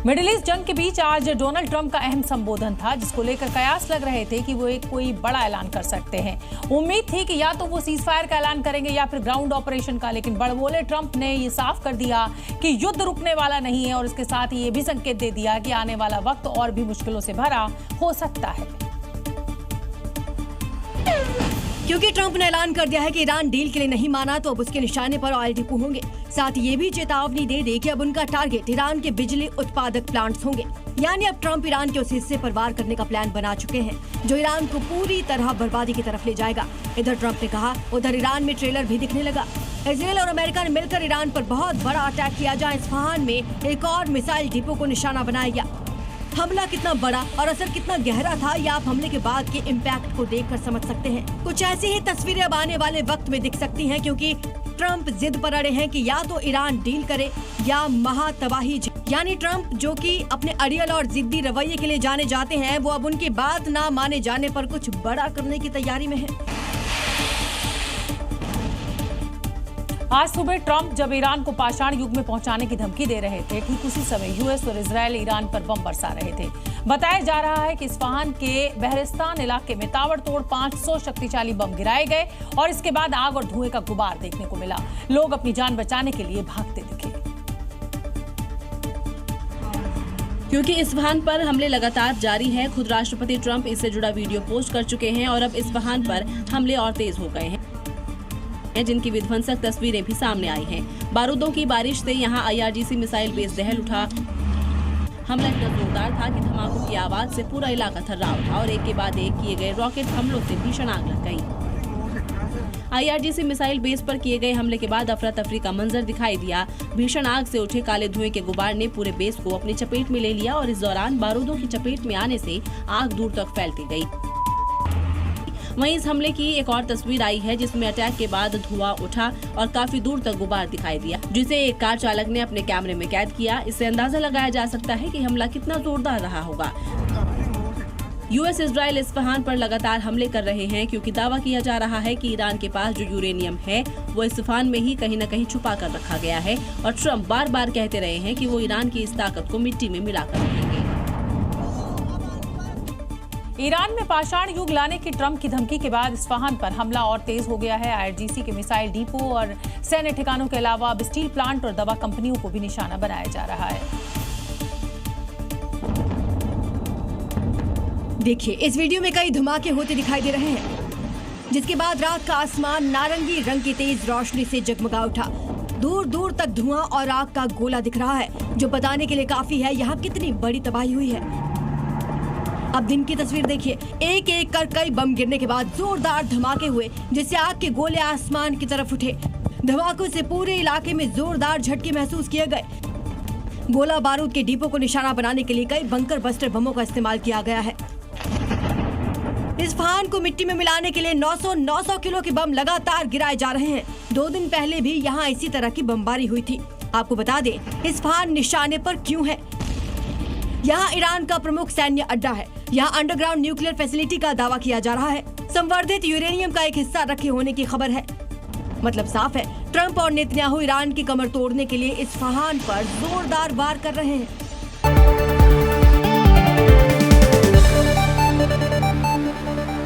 Middle east जंग के बीच आज डोनाल्ड ट्रंप का अहम संबोधन था, जिसको लेकर कयास लग रहे थे कि वो एक कोई बड़ा ऐलान कर सकते हैं। उम्मीद थी कि या तो वो सीज फायर का ऐलान करेंगे या फिर ग्राउंड ऑपरेशन का, लेकिन बड़बोले ट्रंप ने ये साफ कर दिया कि युद्ध रुकने वाला नहीं है और इसके साथ ही ये भी संकेत दे दिया कि आने वाला वक्त और भी मुश्किलों से भरा हो सकता है। क्योंकि ट्रंप ने ऐलान कर दिया है कि ईरान डील के लिए नहीं माना तो अब उसके निशाने पर ऑयल डिपो होंगे। साथ ये भी चेतावनी दे दी कि अब उनका टारगेट ईरान के बिजली उत्पादक प्लांट्स होंगे। यानी अब ट्रंप ईरान के उस हिस्से पर वार करने का प्लान बना चुके हैं जो ईरान को पूरी तरह बर्बादी की तरफ ले जाएगा। इधर ट्रंप ने कहा, उधर ईरान में ट्रेलर भी दिखने लगा। इजरायल और अमेरिका ने मिलकर ईरान पर बहुत बड़ा अटैक किया, जहाँ इस्फहान में एक और मिसाइल डिपो को निशाना बनाया गया। हमला कितना बड़ा और असर कितना गहरा था, ये आप हमले के बाद के इम्पैक्ट को देखकर समझ सकते हैं। कुछ ऐसी ही तस्वीरें अब आने वाले वक्त में दिख सकती हैं, क्योंकि ट्रंप जिद पर अड़े हैं कि या तो ईरान डील करे या महातबाही। यानी ट्रंप, जो कि अपने अड़ियल और जिद्दी रवैये के लिए जाने जाते हैं, वो अब उनकी बात ना माने जाने पर कुछ बड़ा करने की तैयारी में है। आज सुबह ट्रंप जब ईरान को पाषाण युग में पहुंचाने की धमकी दे रहे थे, ठीक उसी समय यूएस और इजरायल ईरान पर बम बरसा रहे थे। बताया जा रहा है कि इस्फहान के बहरिस्तान इलाके में ताबड़तोड़ 500 शक्तिशाली बम गिराए गए और इसके बाद आग और धुएं का गुबार देखने को मिला। लोग अपनी जान बचाने के लिए भागते दिखे। क्योंकि इस्फहान पर हमले लगातार जारी हैं, खुद राष्ट्रपति ट्रंप इससे जुड़ा वीडियो पोस्ट कर चुके हैं और अब इस्फहान पर हमले और तेज हो गए हैं, जिनकी विध्वंसक तस्वीरें भी सामने आई हैं। बारूदों की बारिश से यहां IRGC मिसाइल बेस दहल उठा। हमला इतना जोरदार था कि धमाकों की आवाज से पूरा इलाका थर्रा उठा और एक के बाद एक किए गए रॉकेट हमलों से भीषण आग लग गई। IRGC मिसाइल बेस पर किए गए हमले के बाद अफरा तफरी का मंजर दिखाई दिया। भीषण आग से उठे काले धुएं के गुबार ने पूरे बेस को अपनी चपेट में ले लिया और इस दौरान बारूदों की चपेट में आने से आग दूर तक फैलती गई। वहीं इस हमले की एक और तस्वीर आई है, जिसमें अटैक के बाद धुआं उठा और काफी दूर तक गुबार दिखाई दिया, जिसे एक कार चालक ने अपने कैमरे में कैद किया। इससे अंदाजा लगाया जा सकता है कि हमला कितना जोरदार रहा होगा। यूएस इजरायल इस्फहान पर लगातार हमले कर रहे हैं, क्योंकि दावा किया जा रहा है कि ईरान के पास जो यूरेनियम है वो इस्फहान में ही कहीं न कहीं छुपा कर रखा गया है और ट्रंप बार बार कहते रहे हैं कि वो ईरान की इस ताकत को मिट्टी में मिलाकर रखेंगे। ईरान में पाषाण युग लाने की ट्रंप की धमकी के बाद इस्फहान पर हमला और तेज हो गया है। IRGC के मिसाइल डिपो और सैन्य ठिकानों के अलावा अब स्टील प्लांट और दवा कंपनियों को भी निशाना बनाया जा रहा है। देखिए, इस वीडियो में कई धमाके होते दिखाई दे रहे हैं, जिसके बाद रात का आसमान नारंगी रंग की तेज रोशनी से जगमगा उठा। दूर दूर तक धुआं और आग का गोला दिख रहा है, जो बताने के लिए काफी है यहाँ कितनी बड़ी तबाही हुई है। अब दिन की तस्वीर देखिए, एक एक कर कई बम गिरने के बाद जोरदार धमाके हुए, जिससे आग के गोले आसमान की तरफ उठे। धमाकों से पूरे इलाके में जोरदार झटके महसूस किए गए। गोला बारूद के डिपो को निशाना बनाने के लिए कई बंकर बस्टर बमों का इस्तेमाल किया गया है। इस्फहान को मिट्टी में मिलाने के लिए 900 किलो के बम लगातार गिराए जा रहे हैं। 2 दिन पहले भी यहाँ इसी तरह की बमबारी हुई थी। आपको बता दें, इस्फहान निशाने पर क्यों है। यहाँ ईरान का प्रमुख सैन्य अड्डा है। यहाँ अंडरग्राउंड न्यूक्लियर फैसिलिटी का दावा किया जा रहा है। संवर्धित यूरेनियम का एक हिस्सा रखे होने की खबर है। मतलब साफ है, ट्रंप और नेतन्याहू ईरान की कमर तोड़ने के लिए इस्फहान पर जोरदार वार कर रहे हैं।